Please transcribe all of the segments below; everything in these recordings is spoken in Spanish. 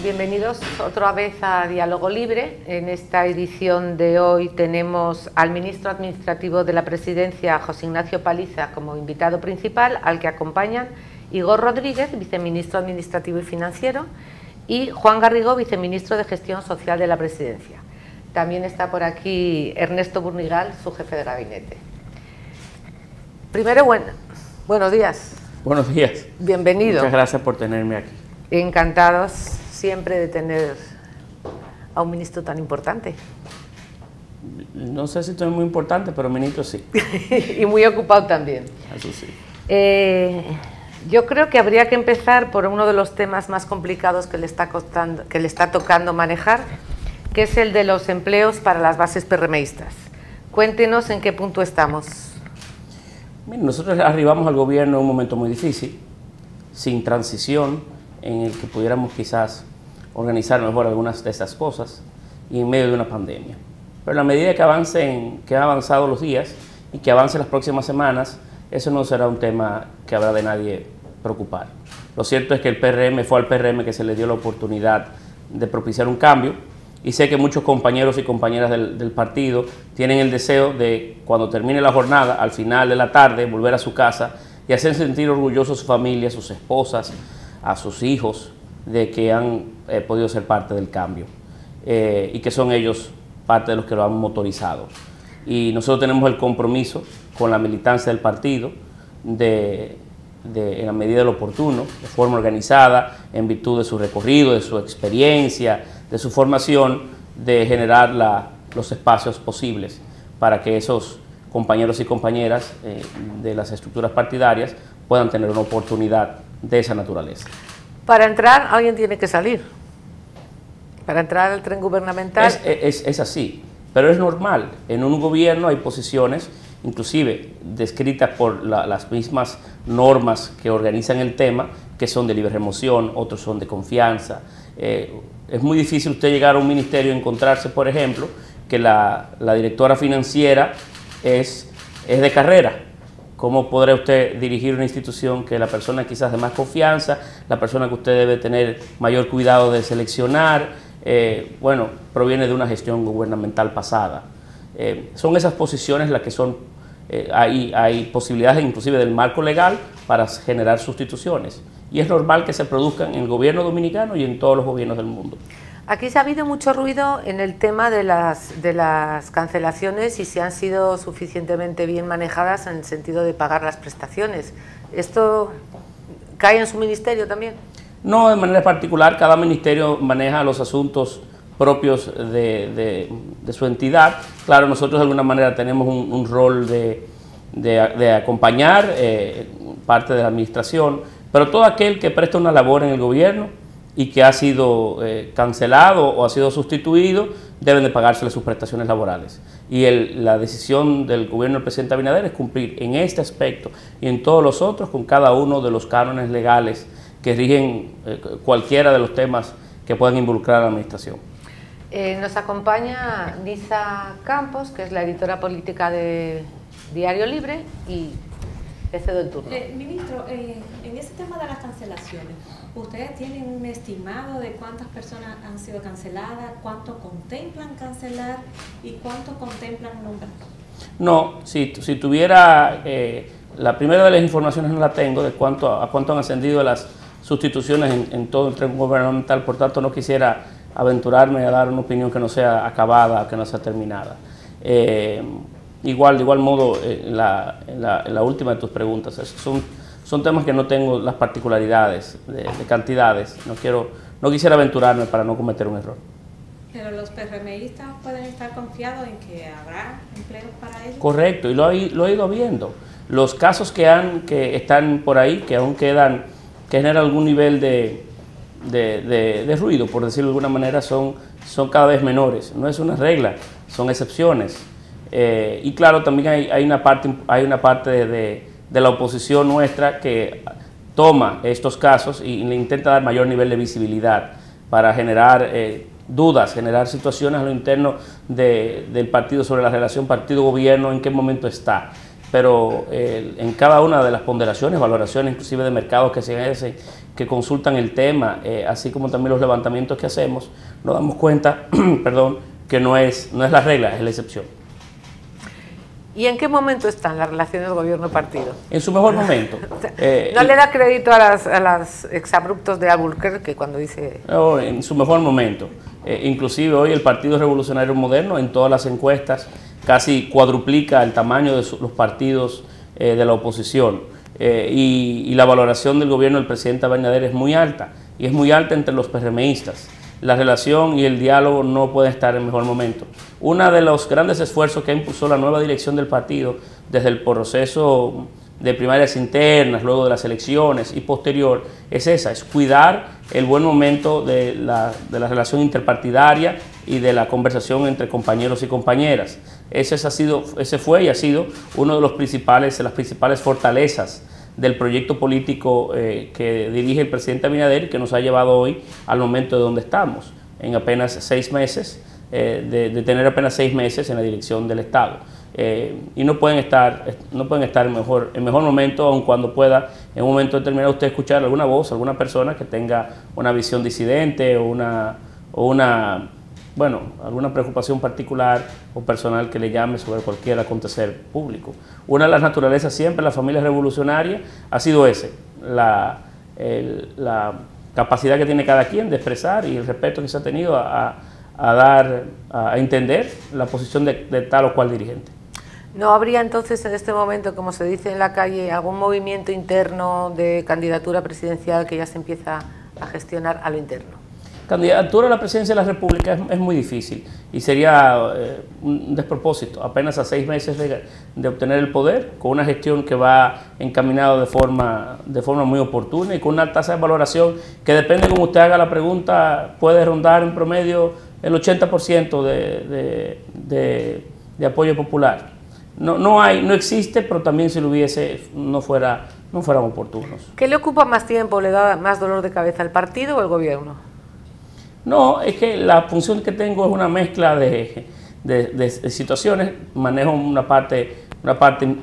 Bienvenidos otra vez a Diálogo Libre. En esta edición de hoy tenemos al ministro administrativo de la Presidencia, José Ignacio Paliza, como invitado principal, al que acompañan Igor Rodríguez, viceministro administrativo y financiero, y Juan Garrigo, viceministro de Gestión Social de la Presidencia. También está por aquí Ernesto Burnigal, su jefe de gabinete. Primero, buenos días. Buenos días. Bienvenido. Muchas gracias por tenerme aquí. Encantados siempre de tener a un ministro tan importante. No sé si estoy muy importante, pero ministro sí. Y muy ocupado también. Eso sí. Yo creo que habría que empezar por uno de los temas más complicados que le está tocando manejar, que es el de los empleos para las bases PRMistas. Cuéntenos en qué punto estamos. Mire, nosotros arribamos al gobierno en un momento muy difícil, sin transición, en el que pudiéramos quizás organizar mejor algunas de esas cosas y en medio de una pandemia. Pero a la medida que han avanzado los días y que avancen las próximas semanas, eso no será un tema que habrá de nadie preocupar. Lo cierto es que el PRM fue al PRM que se le dio la oportunidad de propiciar un cambio, y sé que muchos compañeros y compañeras del partido tienen el deseo de, cuando termine la jornada, al final de la tarde, volver a su casa y hacer sentir orgullosos a su familia, a sus esposas, a sus hijos, de que han podido ser parte del cambio y que son ellos parte de los que lo han motorizado. Y nosotros tenemos el compromiso con la militancia del partido en la medida de lo oportuno, de forma organizada, en virtud de su recorrido, de su experiencia, de su formación, de generar los espacios posibles para que esos compañeros y compañeras de las estructuras partidarias puedan tener una oportunidad de esa naturaleza. Para entrar, alguien tiene que salir. Para entrar al tren gubernamental. Es así, pero es normal. En un gobierno hay posiciones, inclusive descritas por las mismas normas que organizan el tema, que son de libre remoción, otros son de confianza. Es muy difícil usted llegar a un ministerio y encontrarse, por ejemplo, que la directora financiera es de carrera. ¿Cómo podrá usted dirigir una institución que la persona quizás de más confianza, la persona que usted debe tener mayor cuidado de seleccionar, proviene de una gestión gubernamental pasada? Son esas posiciones las que son, hay posibilidades inclusive del marco legal para generar sustituciones. Y es normal que se produzcan en el gobierno dominicano y en todos los gobiernos del mundo. Aquí se ha habido mucho ruido en el tema de las cancelaciones y si han sido suficientemente bien manejadas en el sentido de pagar las prestaciones. ¿Esto cae en su ministerio también? No, de manera particular. Cada ministerio maneja los asuntos propios de su entidad. Claro, nosotros de alguna manera tenemos un rol de acompañar parte de la administración, pero todo aquel que presta una labor en el gobierno y que ha sido cancelado o ha sido sustituido, deben de pagársele sus prestaciones laborales. Y la decisión del gobierno del presidente Abinader es cumplir en este aspecto y en todos los otros con cada uno de los cánones legales que rigen cualquiera de los temas que puedan involucrar a la administración. Nos acompaña Nisa Campos, que es la editora política de Diario Libre, y le cedo el turno. Ministro, en ese tema de las cancelaciones, ¿ustedes tienen un estimado de cuántas personas han sido canceladas, cuánto contemplan cancelar y cuánto contemplan nombrar? No, si tuviera, la primera de las informaciones no la tengo, de a cuánto han ascendido las sustituciones en todo el tren gubernamental, por tanto no quisiera aventurarme a dar una opinión que no sea acabada, que no sea terminada. De igual modo, la última de tus preguntas, son temas que no tengo las particularidades de cantidades, no quisiera aventurarme para no cometer un error. Pero los PRMistas pueden estar confiados en que habrá empleos para ellos. Correcto, y lo he ido viendo. Los casos que están por ahí, que aún quedan, que generan algún nivel de ruido, por decirlo de alguna manera, son cada vez menores. No es una regla, son excepciones. Y claro, también hay una parte de la oposición nuestra que toma estos casos y le intenta dar mayor nivel de visibilidad para generar dudas, generar situaciones a lo interno del partido sobre la relación partido-gobierno, en qué momento está. pero en cada una de las ponderaciones, valoraciones inclusive de mercados que se hacen, que consultan el tema, así como también los levantamientos que hacemos, nos damos cuenta perdón, que no es la regla, es la excepción. ¿Y en qué momento están las relaciones gobierno-partido? En su mejor momento. ¿No le da crédito a los exabruptos de Albuquerque cuando dice...? No, en su mejor momento. Inclusive hoy el Partido Revolucionario Moderno en todas las encuestas casi cuadruplica el tamaño de los partidos de la oposición. Y la valoración del gobierno del presidente Abinader es muy alta, y es muy alta entre los PRMistas. La relación y el diálogo no pueden estar en mejor momento. Uno de los grandes esfuerzos que impulsó la nueva dirección del partido desde el proceso de primarias internas, luego de las elecciones y posterior, es cuidar el buen momento de la relación interpartidaria y de la conversación entre compañeros y compañeras. Ese fue y ha sido uno de las principales fortalezas del proyecto político que dirige el presidente Abinader y que nos ha llevado hoy al momento de donde estamos, en apenas 6 meses, de tener apenas 6 meses en la dirección del Estado. Y no pueden estar en mejor momento, aun cuando pueda en un momento determinado usted escuchar alguna voz, alguna persona que tenga una visión disidente o alguna preocupación particular o personal que le llame sobre cualquier acontecer público. Una de las naturalezas siempre de la familia revolucionaria ha sido la capacidad que tiene cada quien de expresar y el respeto que se ha tenido a entender la posición de tal o cual dirigente. ¿No habría entonces en este momento, como se dice en la calle, algún movimiento interno de candidatura presidencial que ya se empieza a gestionar a lo interno? Candidatura a la presidencia de la República es muy difícil y sería un despropósito, apenas a 6 meses de obtener el poder, con una gestión que va encaminada de forma muy oportuna y con una tasa de valoración que depende de cómo usted haga la pregunta, puede rondar en promedio el 80% de apoyo popular. No existe, pero también si lo hubiese, no fueran oportunos. ¿Qué le ocupa más tiempo, le da más dolor de cabeza, el partido o el gobierno? No, es que la función que tengo es una mezcla de situaciones. Manejo una parte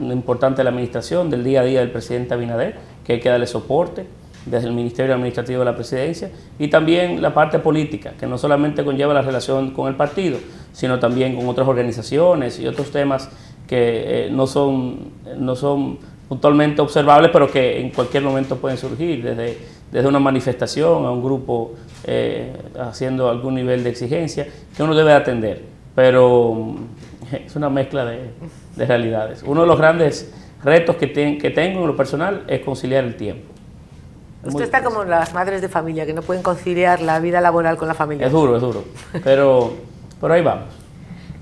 importante de la administración, del día a día del presidente Abinader, que hay que darle soporte desde el Ministerio Administrativo de la Presidencia, y también la parte política, que no solamente conlleva la relación con el partido, sino también con otras organizaciones y otros temas que no son puntualmente observables, pero que en cualquier momento pueden surgir, desde una manifestación a un grupo haciendo algún nivel de exigencia que uno debe atender, pero es una mezcla de realidades. Uno de los grandes retos que tengo en lo personal es conciliar el tiempo. Usted está como las madres de familia que no pueden conciliar la vida laboral con la familia. Es duro, pero ahí vamos.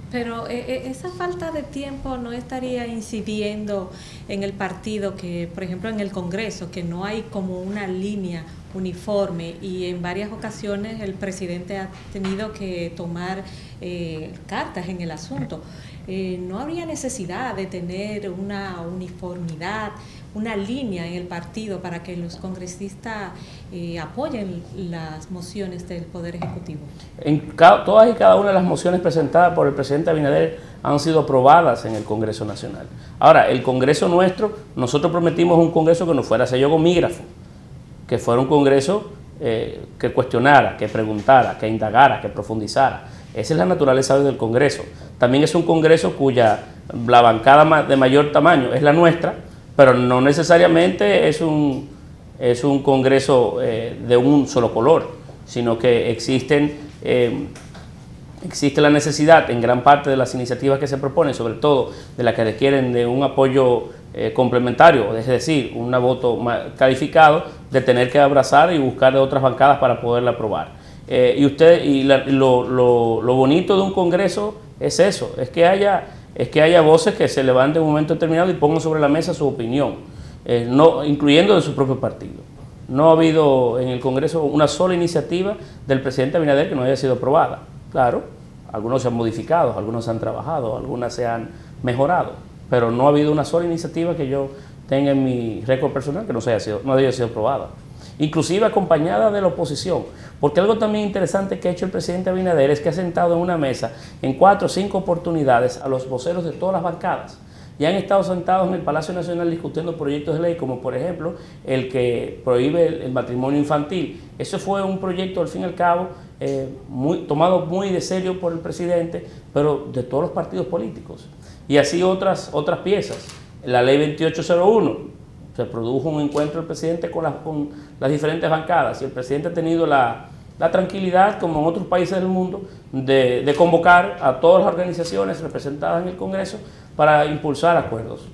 Pero esa falta de tiempo no estaría incidiendo en el partido, que por ejemplo en el Congreso, que no hay como una línea uniforme y en varias ocasiones el presidente ha tenido que tomar cartas en el asunto. ¿No habría necesidad de tener una uniformidad, una línea en el partido para que los congresistas apoyen las mociones del Poder Ejecutivo? Todas y cada una de las mociones presentadas por el presidente Abinader han sido aprobadas en el Congreso Nacional. Ahora, el Congreso nosotros prometimos un Congreso que no fuera sello gomígrafo, que fuera un Congreso que cuestionara, que preguntara, que indagara, que profundizara. Esa es la naturaleza hoy del Congreso. También es un Congreso la bancada de mayor tamaño es la nuestra, pero no necesariamente es un Congreso de un solo color, sino que existe la necesidad en gran parte de las iniciativas que se proponen, sobre todo de las que requieren de un apoyo complementario, es decir, un voto calificado, de tener que abrazar y buscar de otras bancadas para poderla aprobar. Lo bonito de un Congreso es eso, es que haya voces que se levanten en un momento determinado y pongan sobre la mesa su opinión, incluyendo de su propio partido. No ha habido en el Congreso una sola iniciativa del presidente Abinader que no haya sido aprobada. Claro, algunos se han modificado, algunos se han trabajado, algunas se han mejorado, pero no ha habido una sola iniciativa que yo tenga en mi récord personal que no haya sido aprobada, inclusive acompañada de la oposición, porque algo también interesante que ha hecho el presidente Abinader es que ha sentado en una mesa en 4 o 5 oportunidades a los voceros de todas las bancadas, ya han estado sentados en el Palacio Nacional discutiendo proyectos de ley, como por ejemplo el que prohíbe el matrimonio infantil. Eso fue un proyecto, al fin y al cabo, tomado muy de serio por el presidente, pero de todos los partidos políticos. Y así otras piezas. La ley 2801, se produjo un encuentro del presidente con las diferentes bancadas, y el presidente ha tenido la tranquilidad, como en otros países del mundo, de convocar a todas las organizaciones representadas en el Congreso para impulsar acuerdos.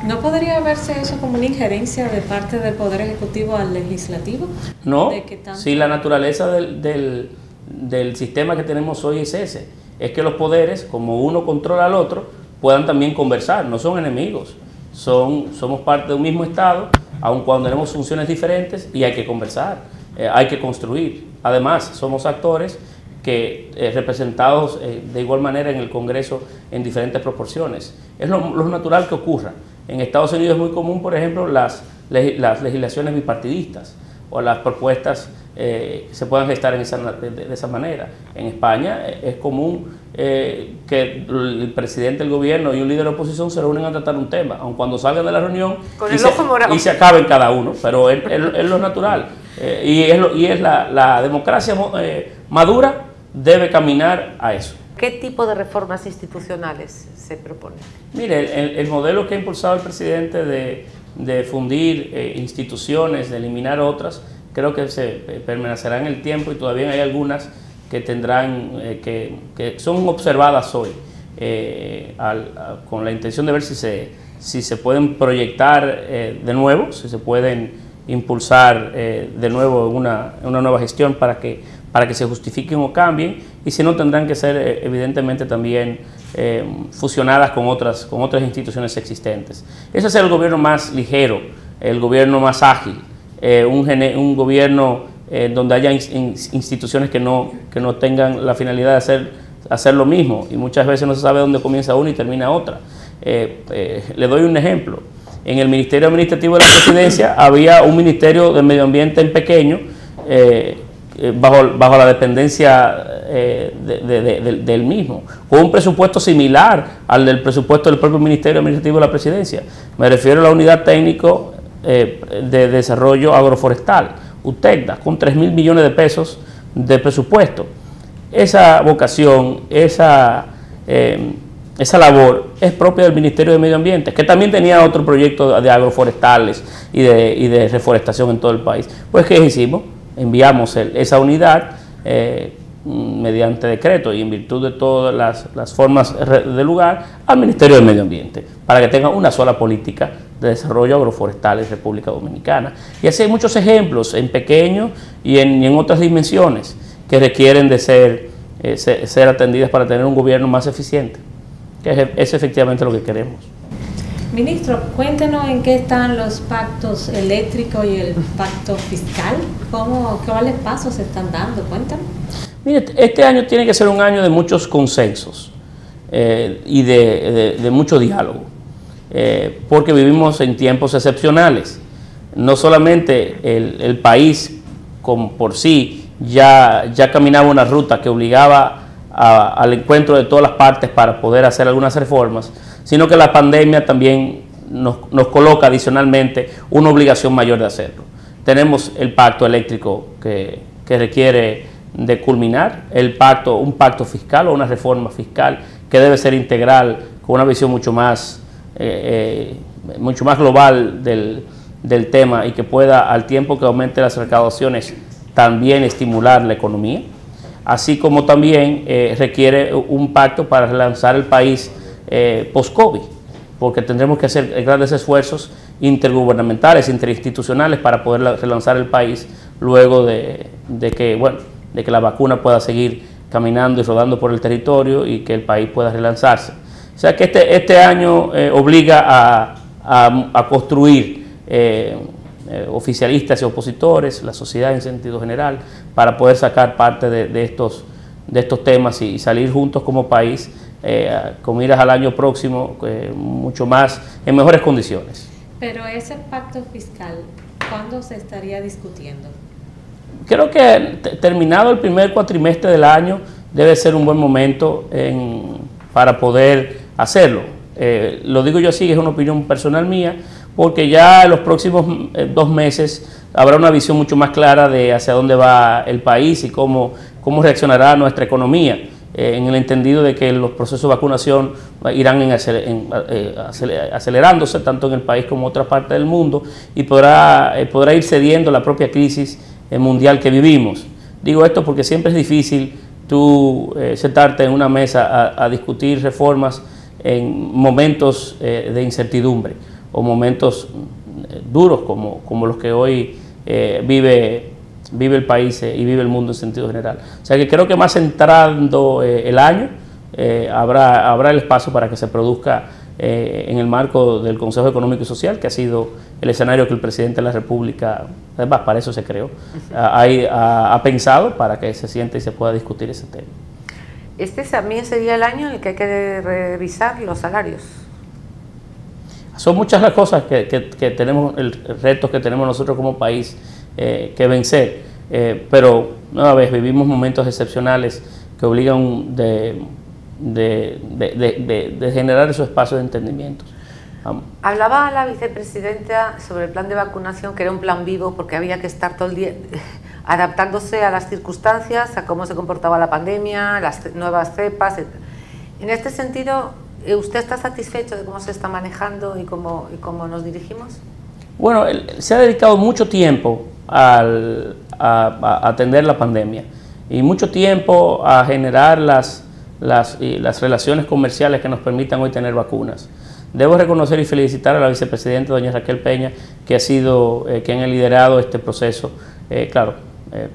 ¿No podría verse eso como una injerencia de parte del Poder Ejecutivo al Legislativo? No, si la naturaleza del sistema que tenemos hoy es ese, es que los poderes, como uno controla al otro, puedan también conversar, no son enemigos, somos parte de un mismo Estado, aun cuando tenemos funciones diferentes, y hay que conversar. Hay que construir. Además, somos actores que representados de igual manera en el Congreso en diferentes proporciones. Es lo natural que ocurra. En Estados Unidos es muy común, por ejemplo, las legislaciones bipartidistas o las propuestas que se puedan gestar de esa manera. En España es común que el presidente del gobierno y un líder de oposición se reúnen a tratar un tema, aun cuando salgan de la reunión y se acaben cada uno, pero es lo natural. Y es la democracia madura debe caminar a eso. ¿Qué tipo de reformas institucionales se proponen? Mire, el modelo que ha impulsado el presidente de fundir instituciones, de eliminar otras, creo que se permanecerá en el tiempo, y todavía hay algunas que tendrán, que son observadas hoy, con la intención de ver si se pueden proyectar de nuevo, si se pueden impulsar de nuevo una nueva gestión para que se justifiquen o cambien, y si no, tendrán que ser evidentemente también fusionadas con otras instituciones existentes. Ese es el gobierno más ligero, el gobierno más ágil, un gobierno donde haya instituciones que no tengan la finalidad de hacer lo mismo, y muchas veces no se sabe dónde comienza una y termina otra. Le doy un ejemplo. En el Ministerio Administrativo de la Presidencia había un Ministerio de Medio Ambiente en pequeño, bajo la dependencia del mismo, con un presupuesto similar al del presupuesto del propio Ministerio Administrativo de la Presidencia. Me refiero a la Unidad Técnico de Desarrollo Agroforestal, UTECDA, con 3.000 millones de pesos de presupuesto. Esa vocación, esa labor es propia del Ministerio de Medio Ambiente, que también tenía otro proyecto de agroforestales y de reforestación en todo el país. Pues, ¿qué hicimos? Enviamos esa unidad mediante decreto y en virtud de todas las formas del lugar al Ministerio de Medio Ambiente, para que tenga una sola política de desarrollo agroforestal en República Dominicana. Y así hay muchos ejemplos, en pequeño y en otras dimensiones, que requieren de ser atendidas para tener un gobierno más eficiente, que es efectivamente lo que queremos. Ministro, cuéntenos en qué están los pactos eléctricos y el pacto fiscal. ¿Cuáles pasos se están dando? Cuéntanos. Mire, este año tiene que ser un año de muchos consensos y de mucho diálogo, porque vivimos en tiempos excepcionales. No solamente el país por sí ya caminaba una ruta que obligaba al encuentro de todas las partes para poder hacer algunas reformas, sino que la pandemia también nos coloca adicionalmente una obligación mayor de hacerlo. Tenemos el pacto eléctrico que requiere de culminar, un pacto fiscal o una reforma fiscal que debe ser integral, con una visión mucho más global del tema, y que pueda, al tiempo que aumente las recaudaciones, también estimular la economía, así como también requiere un pacto para relanzar el país post-COVID, porque tendremos que hacer grandes esfuerzos intergubernamentales, interinstitucionales, para poder relanzar el país luego de que la vacuna pueda seguir caminando y rodando por el territorio y que el país pueda relanzarse. O sea que este año obliga a construir oficialistas y opositores, la sociedad en sentido general, para poder sacar parte de estos temas y salir juntos como país con miras al año próximo mucho más, en mejores condiciones. Pero ese pacto fiscal, ¿cuándo se estaría discutiendo? Creo que terminado el primer cuatrimestre del año debe ser un buen momento para poder hacerlo. Lo digo yo así, es una opinión personal mía, porque ya en los próximos 2 meses habrá una visión mucho más clara de hacia dónde va el país y cómo reaccionará nuestra economía, en el entendido de que los procesos de vacunación irán acelerándose tanto en el país como en otras partes del mundo, y podrá ir cediendo la propia crisis mundial que vivimos. Digo esto porque siempre es difícil tú sentarte en una mesa a discutir reformas en momentos de incertidumbre o momentos duros como los que hoy vive el país y vive el mundo en sentido general. O sea que creo que más entrando el año habrá el espacio para que se produzca en el marco del Consejo Económico y Social, que ha sido el escenario que el presidente de la República, además para eso se creó, ha pensado para que se siente y se pueda discutir ese tema. Este también sería el año en el que hay que revisar los salarios. Son muchas las cosas que tenemos, el retos que tenemos nosotros como país que vencer, pero nueva vez vivimos momentos excepcionales que obligan de generar esos espacios de entendimiento. Hablaba la vicepresidenta sobre el plan de vacunación, que era un plan vivo porque había que estar todo el día adaptándose a las circunstancias, a cómo se comportaba la pandemia, las nuevas cepas. En este sentido, ¿usted está satisfecho de cómo se está manejando y cómo nos dirigimos? Bueno, se ha dedicado mucho tiempo a atender la pandemia y mucho tiempo a generar las relaciones comerciales que nos permitan hoy tener vacunas. Debo reconocer y felicitar a la vicepresidenta doña Raquel Peña, que ha sido quien ha liderado este proceso,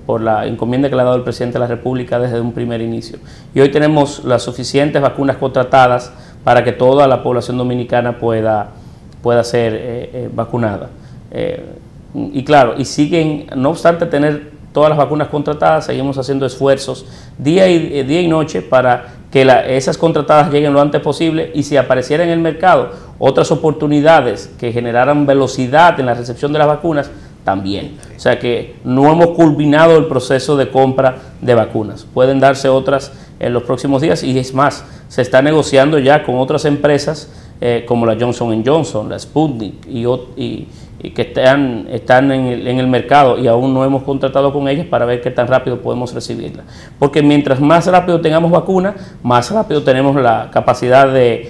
por la encomienda que le ha dado el presidente de la República desde un primer inicio. Y hoy tenemos las suficientes vacunas contratadas para que toda la población dominicana pueda ser vacunada. Y siguen, no obstante tener todas las vacunas contratadas, seguimos haciendo esfuerzos día y noche para que esas contratadas lleguen lo antes posible, y si apareciera en el mercado otras oportunidades que generaran velocidad en la recepción de las vacunas, también. O sea que no hemos culminado el proceso de compra de vacunas. Pueden darse otras en los próximos días, y es más, se está negociando ya con otras empresas como la Johnson & Johnson, la Sputnik y que están en el mercado, y aún no hemos contratado con ellas para ver qué tan rápido podemos recibirla. Porque mientras más rápido tengamos vacuna, más rápido tenemos la capacidad de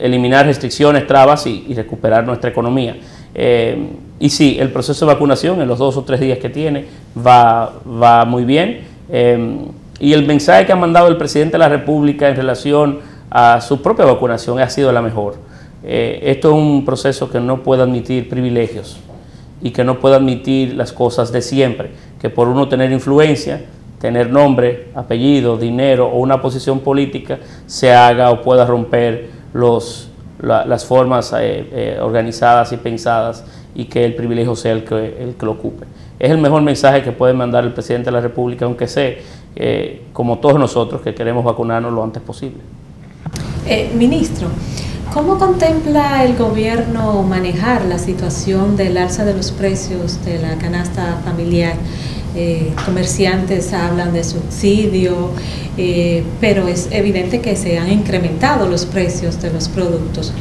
eliminar restricciones, trabas y recuperar nuestra economía. Y sí, el proceso de vacunación en los 2 o 3 días que tiene va muy bien. Y el mensaje que ha mandado el presidente de la República en relación a su propia vacunación ha sido la mejor. Esto es un proceso que no puede admitir privilegios y que no puede admitir las cosas de siempre, que por uno tener influencia, tener nombre, apellido, dinero o una posición política, se haga o pueda romper las formas organizadas y pensadas, y que el privilegio sea el que lo ocupe. Es el mejor mensaje que puede mandar el presidente de la República, aunque sé, como todos nosotros, que queremos vacunarnos lo antes posible. Ministro, ¿cómo contempla el gobierno manejar la situación del alza de los precios de la canasta familiar? Comerciantes hablan de subsidio, pero es evidente que se han incrementado los precios de los productos.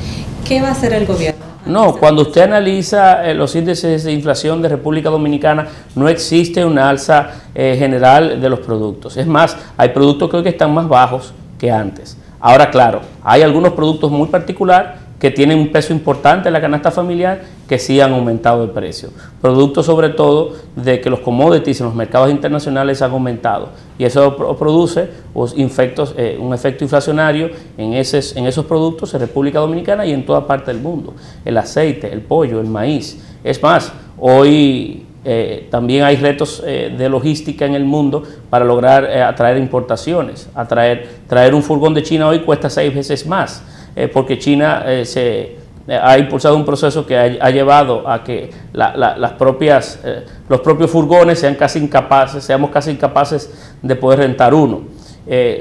¿Qué va a hacer el gobierno? No, cuando usted analiza los índices de inflación de República Dominicana, no existe una alza general de los productos. Es más, hay productos que hoy están más bajos que antes. Ahora, claro, hay algunos productos muy particulares que tienen un peso importante en la canasta familiar que sí han aumentado el precio. Productos sobre todo de que los commodities en los mercados internacionales han aumentado, y eso produce un efecto inflacionario en esos productos en República Dominicana y en toda parte del mundo. El aceite, el pollo, el maíz. Es más, hoy también hay retos de logística en el mundo para lograr atraer importaciones. Traer un furgón de China hoy cuesta 6 veces más, porque China ha impulsado un proceso que ha llevado a que los propios furgones seamos casi incapaces de poder rentar uno.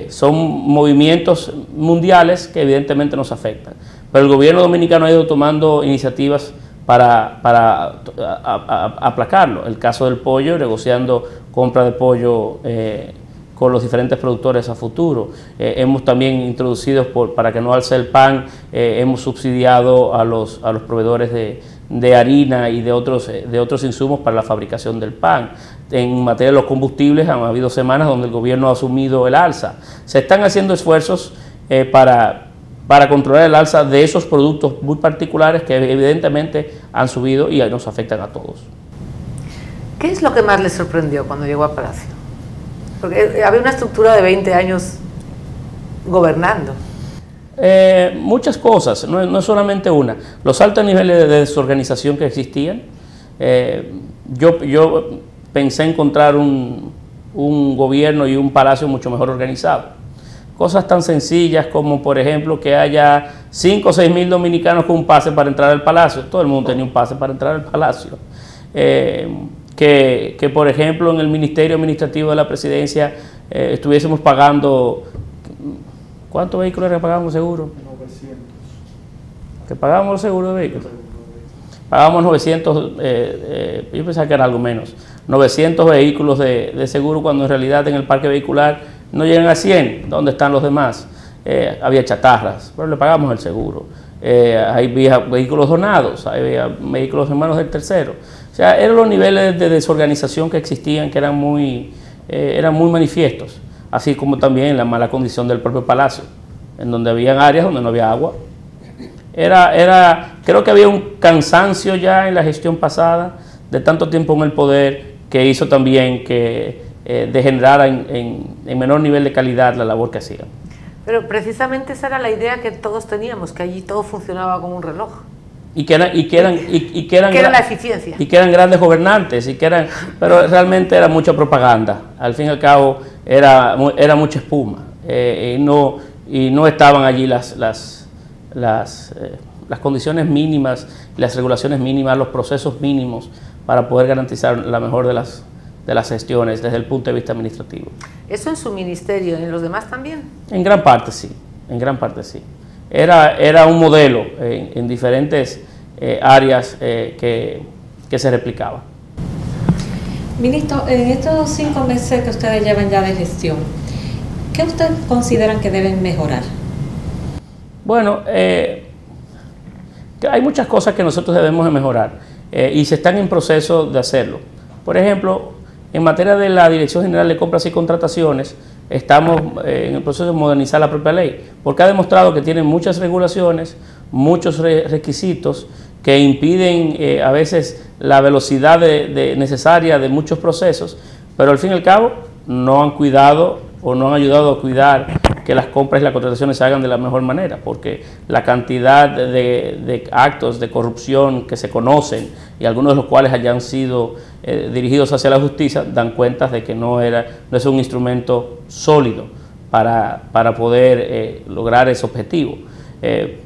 Son movimientos mundiales que evidentemente nos afectan, pero el gobierno dominicano ha ido tomando iniciativas para aplacarlo. El caso del pollo, negociando compra de pollo con los diferentes productores a futuro. Hemos también introducido, para que no alce el pan, hemos subsidiado a los proveedores de harina y de otros insumos para la fabricación del pan. En materia de los combustibles han habido semanas donde el gobierno ha asumido el alza. Se están haciendo esfuerzos para controlar el alza de esos productos muy particulares que evidentemente han subido y nos afectan a todos. ¿Qué es lo que más le sorprendió cuando llegó a Palacio? Porque había una estructura de 20 años gobernando. Muchas cosas, no es solamente una. Los altos niveles de desorganización que existían. Yo pensé encontrar un gobierno y un palacio mucho mejor organizado. Cosas tan sencillas como, por ejemplo, que haya 5 o 6 mil dominicanos con un pase para entrar al palacio. Todo el mundo tenía un pase para entrar al palacio. Que por ejemplo, en el Ministerio Administrativo de la Presidencia estuviésemos pagando... ¿Cuántos vehículos era que pagábamos seguro? 900. ¿Que pagábamos los seguros de vehículos? Pagábamos 900, yo pensaba que era algo menos, 900 vehículos de seguro, cuando en realidad en el parque vehicular no llegan a 100. ¿Dónde están los demás? Había chatarras, pero le pagamos el seguro. Había vehículos donados, había vehículos en manos del tercero. O sea, eran los niveles de desorganización que existían, que eran muy manifiestos, así como también la mala condición del propio palacio, en donde habían áreas donde no había agua. Creo que había un cansancio ya en la gestión pasada, de tanto tiempo en el poder, que hizo también que degenerara en menor nivel de calidad la labor que hacían. Pero precisamente esa era la idea que todos teníamos, que allí todo funcionaba como un reloj. Y que eran la eficiencia. Y que eran grandes gobernantes, pero realmente era mucha propaganda. Al fin y al cabo era mucha espuma, y no estaban allí las condiciones mínimas, las regulaciones mínimas, los procesos mínimos para poder garantizar la mejor de las gestiones desde el punto de vista administrativo. ¿Eso en su ministerio, en los demás también? En gran parte sí, Era un modelo en diferentes áreas que se replicaba. Ministro, en estos 5 meses que ustedes llevan ya de gestión, ¿qué ustedes consideran que deben mejorar? Bueno, hay muchas cosas que nosotros debemos de mejorar y se están en proceso de hacerlo. Por ejemplo, en materia de la Dirección General de Compras y Contrataciones, estamos en el proceso de modernizar la propia ley, porque ha demostrado que tiene muchas regulaciones, muchos requisitos que impiden a veces la velocidad necesaria de muchos procesos, pero al fin y al cabo no han cuidado o no han ayudado a cuidar que las compras y las contrataciones se hagan de la mejor manera, porque la cantidad de actos de corrupción que se conocen, y algunos de los cuales hayan sido dirigidos hacia la justicia, dan cuenta de que no es un instrumento sólido para poder lograr ese objetivo.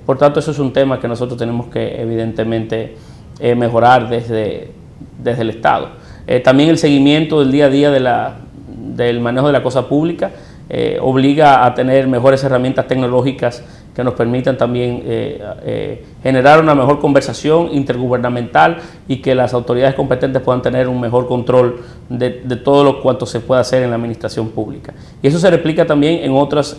Por tanto, eso es un tema que nosotros tenemos que evidentemente mejorar desde el Estado. También el seguimiento del día a día del manejo de la cosa pública obliga a tener mejores herramientas tecnológicas que nos permitan también generar una mejor conversación intergubernamental y que las autoridades competentes puedan tener un mejor control de todo lo cuanto se pueda hacer en la administración pública. Y eso se replica también en otras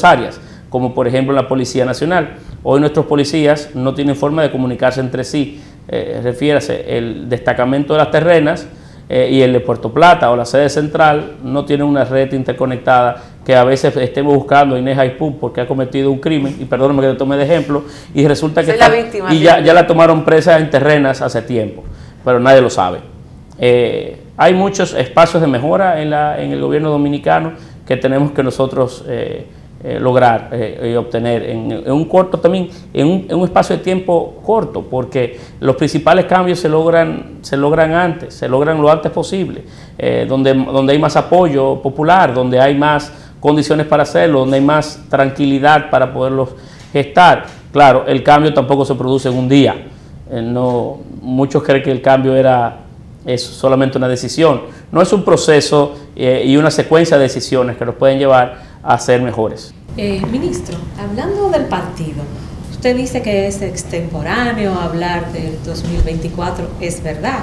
áreas, como por ejemplo la Policía Nacional. Hoy nuestros policías no tienen forma de comunicarse entre sí. Refiérase, el destacamento de las terrenas y el de Puerto Plata o la sede central no tienen una red interconectada, que a veces estemos buscando a Inés Aipú porque ha cometido un crimen, y perdóname que te tome de ejemplo, y resulta que ya la tomaron presa en terrenas hace tiempo, pero nadie lo sabe. Hay muchos espacios de mejora en el gobierno dominicano que tenemos que nosotros lograr y obtener en un corto también, en un espacio de tiempo corto, porque los principales cambios se logran antes, se logran lo antes posible, donde hay más apoyo popular, donde hay más condiciones para hacerlo, donde hay más tranquilidad para poderlos gestar. Claro, el cambio tampoco se produce en un día. Muchos creen que el cambio es solamente una decisión. No, es un proceso y una secuencia de decisiones que nos pueden llevar a ser mejores. Ministro, hablando del partido, usted dice que es extemporáneo hablar del 2024, es verdad,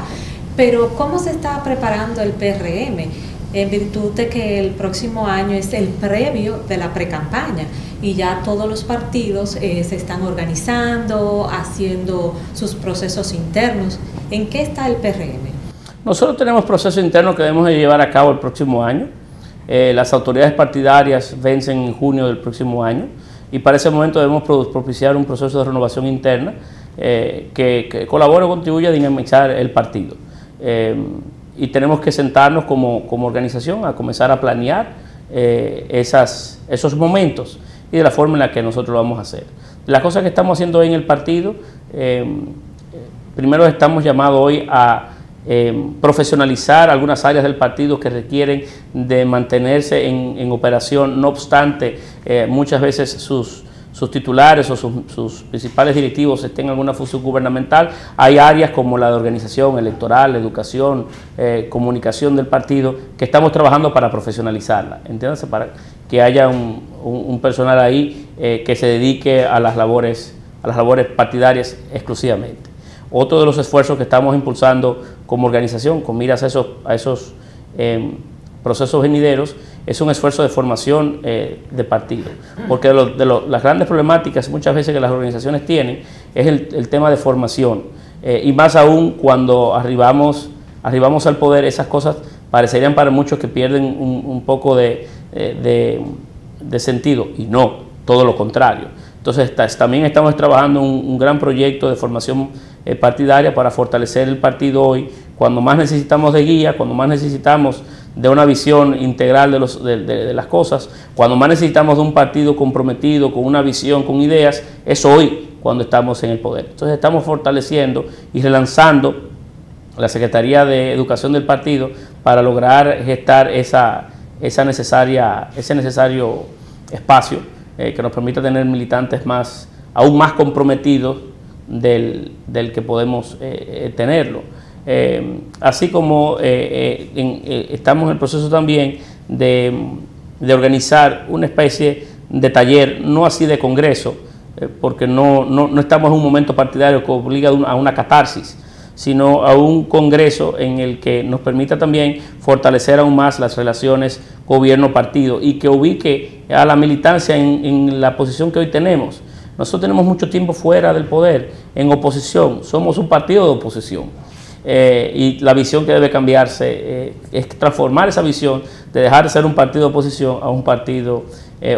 pero ¿cómo se está preparando el PRM? en virtud de que el próximo año es el previo de la precampaña y ya todos los partidos se están organizando, haciendo sus procesos internos. ¿En qué está el PRM? Nosotros tenemos procesos internos que debemos de llevar a cabo el próximo año. Las autoridades partidarias vencen en junio del próximo año y para ese momento debemos propiciar un proceso de renovación interna que colabore o contribuya a dinamizar el partido. Y tenemos que sentarnos como organización a comenzar a planear esos momentos y de la forma en la que nosotros lo vamos a hacer. Las cosas que estamos haciendo hoy en el partido, primero estamos llamados hoy a profesionalizar algunas áreas del partido que requieren de mantenerse en operación. No obstante, muchas veces sus titulares o sus principales directivos estén en alguna función gubernamental. Hay áreas como la de organización electoral, educación, comunicación del partido, que estamos trabajando para profesionalizarla, entiéndase, para que haya un personal ahí que se dedique a las labores partidarias exclusivamente. Otro de los esfuerzos que estamos impulsando como organización con miras a esos procesos venideros es un esfuerzo de formación de partido, porque las grandes problemáticas muchas veces que las organizaciones tienen es el tema de formación, y más aún cuando arribamos al poder, esas cosas parecerían para muchos que pierden un poco de sentido, y no, todo lo contrario. Entonces también estamos trabajando un gran proyecto de formación partidaria para fortalecer el partido hoy, cuando más necesitamos de guía, cuando más necesitamos de una visión integral de las cosas, cuando más necesitamos de un partido comprometido, con una visión, con ideas, es hoy cuando estamos en el poder. Entonces estamos fortaleciendo y relanzando la Secretaría de Educación del partido para lograr gestar ese necesario espacio que nos permita tener militantes aún más comprometidos del que podemos tenerlo. Así como estamos en el proceso también de organizar una especie de taller, no así de congreso, porque no estamos en un momento partidario que obliga a una catarsis, sino a un congreso en el que nos permita también fortalecer aún más las relaciones gobierno-partido y que ubique a la militancia en la posición que hoy tenemos. Nosotros tenemos mucho tiempo fuera del poder, en oposición, somos un partido de oposición. Y la visión que debe cambiarse es transformar esa visión de dejar de ser un partido de oposición a un partido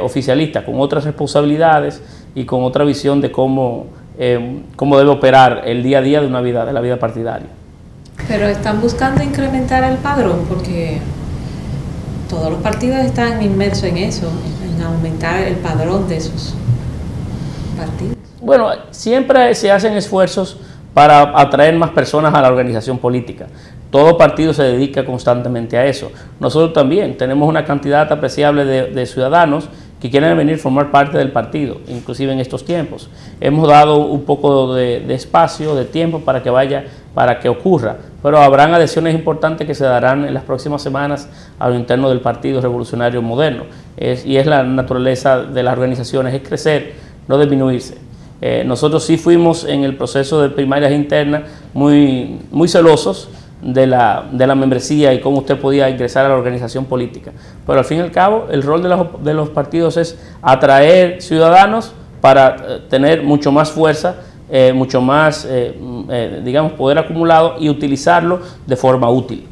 oficialista, con otras responsabilidades y con otra visión de cómo debe operar el día a día de la vida partidaria. Pero están buscando incrementar el padrón, porque todos los partidos están inmersos en eso, en aumentar el padrón de esos partidos. Bueno, siempre se hacen esfuerzos para atraer más personas a la organización política. Todo partido se dedica constantemente a eso. Nosotros también tenemos una cantidad apreciable de ciudadanos que quieren venir a formar parte del partido, inclusive en estos tiempos. Hemos dado un poco de espacio, de tiempo para que ocurra, pero habrán adhesiones importantes que se darán en las próximas semanas a lo interno del Partido Revolucionario Moderno. Y es la naturaleza de las organizaciones, es crecer, no disminuirse. Nosotros sí fuimos en el proceso de primarias internas muy celosos de la membresía y cómo usted podía ingresar a la organización política. Pero al fin y al cabo, el rol de los partidos es atraer ciudadanos para tener mucho más fuerza, mucho más, digamos, poder acumulado y utilizarlo de forma útil.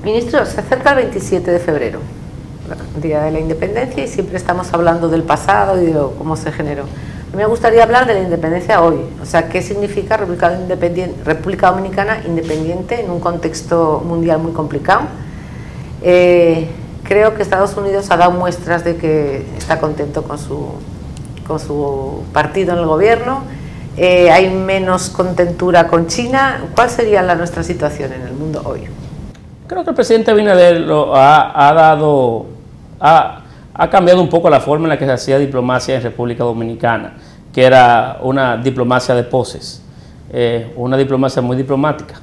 Ministro, se acerca el 27 de febrero, Día de la Independencia, y siempre estamos hablando del pasado y de cómo se generó. Me gustaría hablar de la independencia hoy, o sea, qué significa República Dominicana independiente en un contexto mundial muy complicado. Creo que Estados Unidos ha dado muestras de que está contento con su partido en el gobierno, hay menos contentura con China. ¿Cuál sería nuestra situación en el mundo hoy? Creo que el presidente Abinader ha cambiado un poco la forma en la que se hacía diplomacia en República Dominicana, que era una diplomacia de poses, una diplomacia muy diplomática,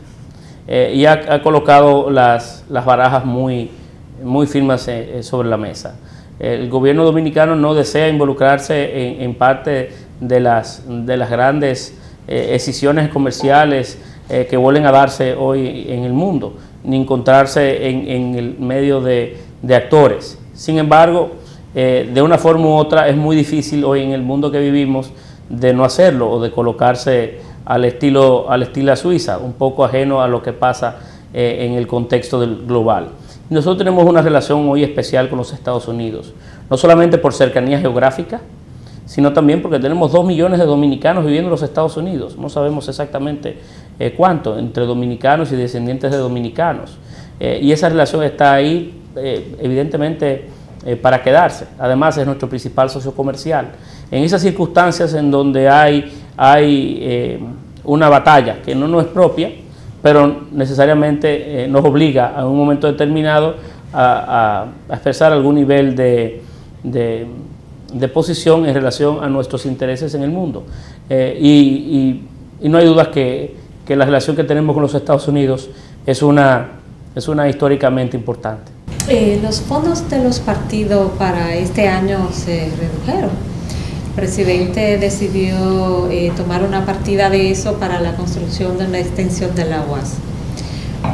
y ha colocado las barajas muy firmes sobre la mesa. El gobierno dominicano no desea involucrarse en parte de las grandes escisiones comerciales que vuelven a darse hoy en el mundo. ni encontrarse en el medio de actores. Sin embargo, de una forma u otra es muy difícil hoy en el mundo que vivimos de no hacerlo o de colocarse al estilo suiza, un poco ajeno a lo que pasa en el contexto global. Nosotros tenemos una relación hoy especial con los Estados Unidos, no solamente por cercanía geográfica, sino también porque tenemos 2 millones de dominicanos viviendo en los Estados Unidos. No sabemos exactamente cuánto, entre dominicanos y descendientes de dominicanos. Y esa relación está ahí, evidentemente, para quedarse. Además, es nuestro principal socio comercial. En esas circunstancias en donde hay una batalla que no nos es propia, pero necesariamente nos obliga a un momento determinado a expresar algún nivel de posición en relación a nuestros intereses en el mundo. Y no hay dudas que la relación que tenemos con los Estados Unidos es una históricamente importante. Los fondos de los partidos para este año se redujeron. El presidente decidió tomar una partida de eso para la construcción de una extensión de la UAS.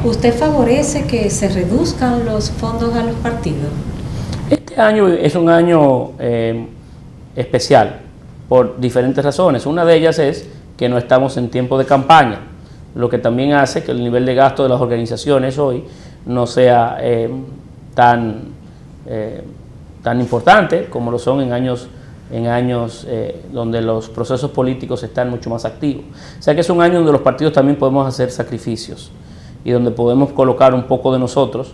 ¿Usted favorece que se reduzcan los fondos a los partidos? Este año es un año especial por diferentes razones. Una de ellas es que no estamos en tiempo de campaña, lo que también hace que el nivel de gasto de las organizaciones hoy no sea tan importante como lo son en años donde los procesos políticos están mucho más activos. O sea que es un año donde los partidos también podemos hacer sacrificios y donde podemos colocar un poco de nosotros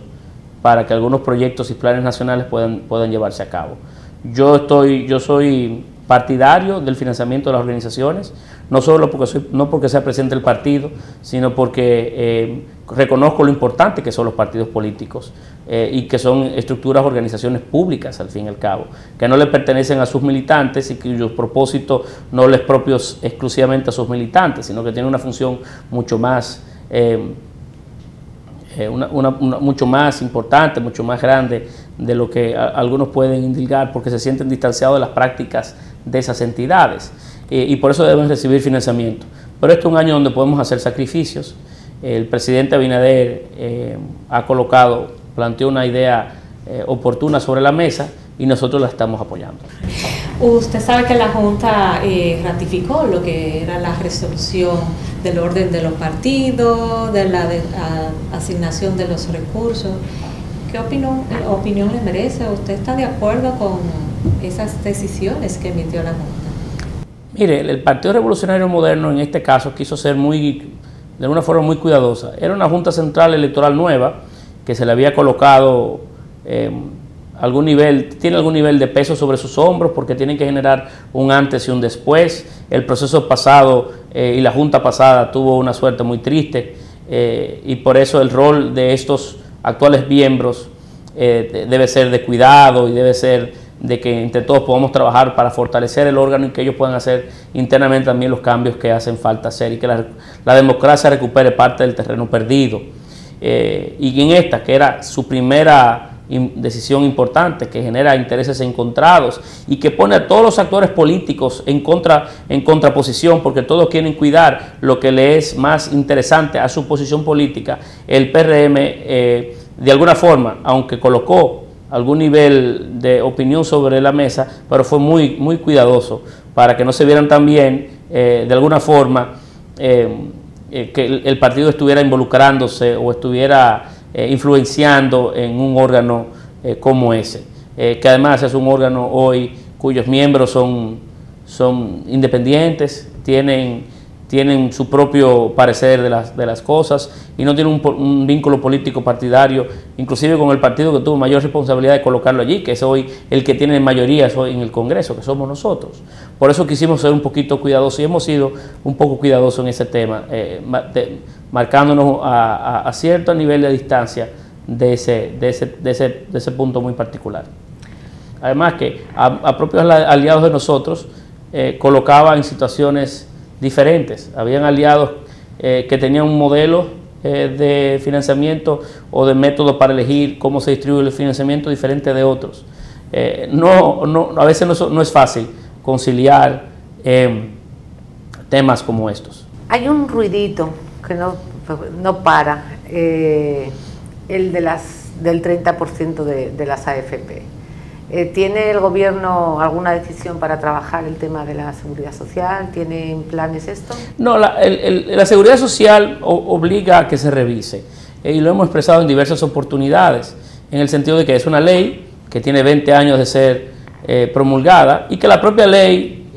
para que algunos proyectos y planes nacionales puedan llevarse a cabo. Yo soy partidario del financiamiento de las organizaciones, no solo porque sea presidente del partido, sino porque reconozco lo importante que son los partidos políticos y que son estructuras, organizaciones públicas al fin y al cabo, que no le pertenecen a sus militantes y cuyos propósitos no les propios exclusivamente a sus militantes, sino que tienen una función mucho más mucho más importante, mucho más grande de lo que algunos pueden indilgar, porque se sienten distanciados de las prácticas de esas entidades y por eso deben recibir financiamiento. Pero este es un año donde podemos hacer sacrificios. El presidente Abinader planteó una idea oportuna sobre la mesa y nosotros la estamos apoyando. Usted sabe que la Junta ratificó lo que era la resolución del orden de los partidos, de la asignación de los recursos. ¿Qué opinión le merece? ¿Usted está de acuerdo con esas decisiones que emitió la Junta? Mire, el Partido Revolucionario Moderno en este caso quiso ser de una forma muy cuidadosa. Era una Junta Central Electoral nueva que se le había colocado tiene algún nivel de peso sobre sus hombros porque tienen que generar un antes y un después. El proceso pasado y la Junta pasada tuvo una suerte muy triste y por eso el rol de estos actuales miembros debe ser de cuidado y debe ser de que entre todos podamos trabajar para fortalecer el órgano y que ellos puedan hacer internamente también los cambios que hacen falta hacer y que la democracia recupere parte del terreno perdido. Y en esta, que era su primera decisión importante, que genera intereses encontrados y que pone a todos los actores políticos en contraposición, porque todos quieren cuidar lo que le es más interesante a su posición política. El PRM de alguna forma, aunque colocó algún nivel de opinión sobre la mesa, pero fue muy cuidadoso para que no se vieran también de alguna forma que el partido estuviera involucrándose o estuviera influenciando en un órgano como ese, que además es un órgano hoy cuyos miembros son independientes, tienen su propio parecer de las cosas y no tienen un vínculo político partidario, inclusive con el partido que tuvo mayor responsabilidad de colocarlo allí, que es hoy el que tiene mayoría hoy en el Congreso, que somos nosotros. Por eso quisimos ser un poquito cuidadosos y hemos sido un poco cuidadosos en ese tema, marcándonos a cierto nivel de distancia de ese punto muy particular. Además que a propios aliados de nosotros colocaban en situaciones diferentes. Habían aliados que tenían un modelo de financiamiento o de método para elegir cómo se distribuye el financiamiento diferente de otros. A veces no es fácil conciliar temas como estos. Hay un ruidito que no para. el del 30% de las AFP. ¿Tiene el Gobierno alguna decisión para trabajar el tema de la seguridad social? ¿Tiene planes esto? No, la seguridad social obliga a que se revise, y lo hemos expresado en diversas oportunidades, en el sentido de que es una ley que tiene 20 años de ser promulgada y que la propia ley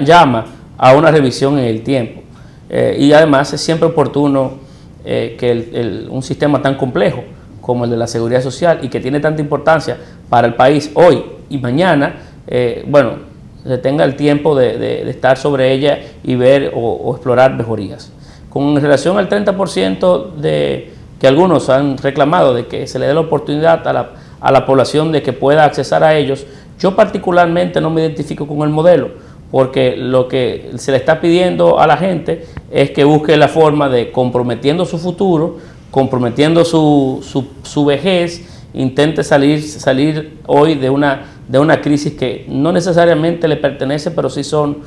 llama a una revisión en el tiempo. Y además es siempre oportuno que un sistema tan complejo como el de la seguridad social y que tiene tanta importancia para el país hoy y mañana, bueno, se tenga el tiempo de estar sobre ella y ver o explorar mejorías. Con relación al 30% que algunos han reclamado de que se le dé la oportunidad a la población de que pueda accesar a ellos, yo particularmente no me identifico con el modelo, porque lo que se le está pidiendo a la gente es que busque la forma de, comprometiendo su futuro, comprometiendo su vejez, intente salir hoy de una crisis que no necesariamente le pertenece, pero sí son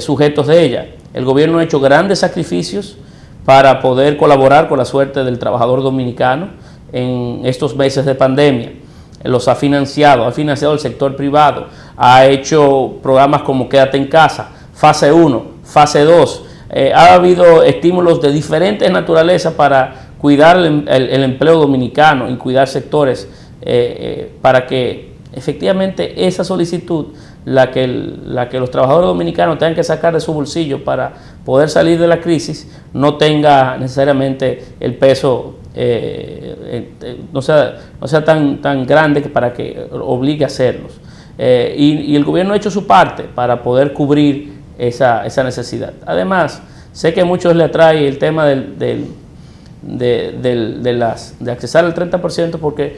sujetos de ella. El gobierno ha hecho grandes sacrificios para poder colaborar con la suerte del trabajador dominicano en estos meses de pandemia. Los ha financiado el sector privado, ha hecho programas como Quédate en Casa, fase 1, fase 2, ha habido estímulos de diferentes naturalezas para cuidar el empleo dominicano y cuidar sectores para que efectivamente esa solicitud, la que los trabajadores dominicanos tengan que sacar de su bolsillo para poder salir de la crisis, no tenga necesariamente el peso, no sea tan grande para que obligue a hacerlos. Y el gobierno ha hecho su parte para poder cubrir esa necesidad. Además, sé que a muchos les atrae el tema de accesar al 30% porque,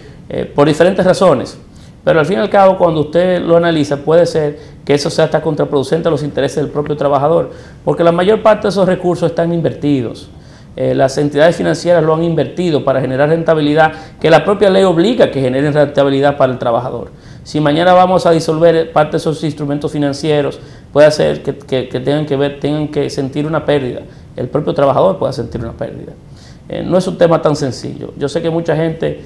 por diferentes razones, pero al fin y al cabo, cuando usted lo analiza, puede ser que eso sea hasta contraproducente a los intereses del propio trabajador, porque la mayor parte de esos recursos están invertidos. Las entidades financieras lo han invertido para generar rentabilidad, que la propia ley obliga a que generen rentabilidad para el trabajador. Si mañana vamos a disolver parte de esos instrumentos financieros, puede hacer que tengan que sentir una pérdida. El propio trabajador puede sentir una pérdida. No es un tema tan sencillo. Yo sé que mucha gente,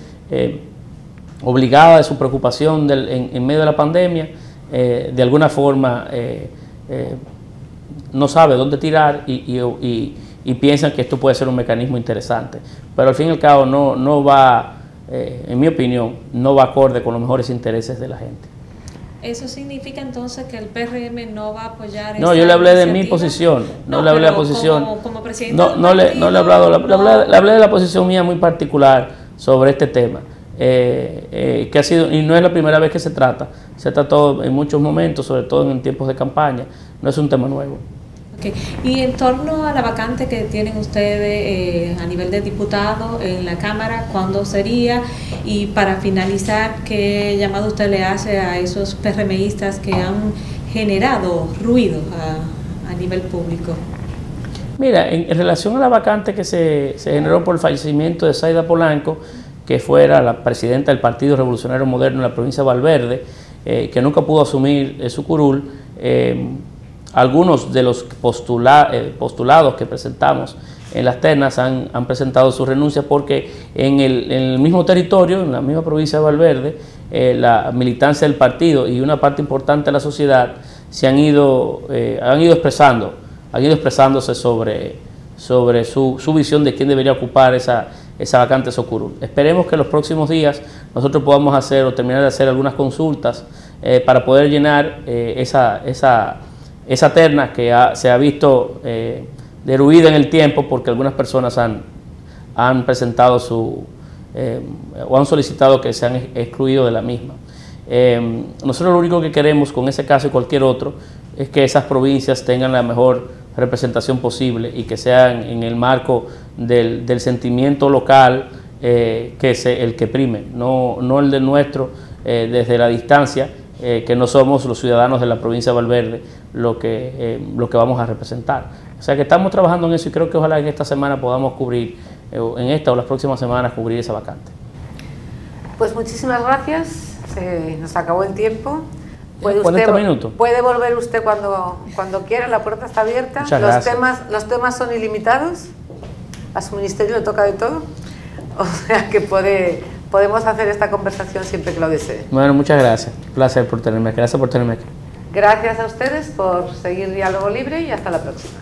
obligada de su preocupación en medio de la pandemia, de alguna forma no sabe dónde tirar y piensan que esto puede ser un mecanismo interesante. Pero al fin y al cabo no va, en mi opinión, no va acorde con los mejores intereses de la gente. ¿Eso significa entonces que el PRM no va a apoyar? No, yo le hablé de mi posición, no le hablé de la posición. Como presidente no le he hablado, le hablé de la posición mía muy particular sobre este tema. Que ha sido, y no es la primera vez que se trató en muchos momentos, sobre todo en tiempos de campaña, no es un tema nuevo. Okay. Y en torno a la vacante que tienen ustedes a nivel de diputado en la Cámara, ¿cuándo sería? Y para finalizar, ¿qué llamado usted le hace a esos PRMistas que han generado ruido a nivel público? Mira, en relación a la vacante que se generó por el fallecimiento de Zaida Polanco, que fuera la presidenta del Partido Revolucionario Moderno en la provincia de Valverde, que nunca pudo asumir su curul, algunos de los postulados que presentamos en las ternas han presentado su renuncia porque en el mismo territorio, en la misma provincia de Valverde, la militancia del partido y una parte importante de la sociedad se han ido expresándose sobre su visión de quién debería ocupar esa vacante, esa curul. Esperemos que en los próximos días nosotros podamos hacer o terminar de hacer algunas consultas para poder llenar esa terna que se ha visto derruida en el tiempo porque algunas personas han presentado o han solicitado que sean excluidos de la misma. Nosotros lo único que queremos con ese caso y cualquier otro es que esas provincias tengan la mejor representación posible y que sean en el marco del sentimiento local que es el que prime, no el del nuestro desde la distancia, que no somos los ciudadanos de la provincia de Valverde lo que vamos a representar. O sea que estamos trabajando en eso y creo que ojalá en esta semana podamos cubrir, en esta o las próximas semanas, cubrir esa vacante. Pues muchísimas gracias, nos acabó el tiempo. Puede volver usted cuando quiera, la puerta está abierta. Muchas gracias. Los temas son ilimitados, a su ministerio le toca de todo. O sea que podemos hacer esta conversación siempre que lo desee. Bueno, muchas gracias. Placer por tenerme aquí. Gracias por tenerme aquí. Gracias a ustedes por seguir Diálogo Libre y hasta la próxima.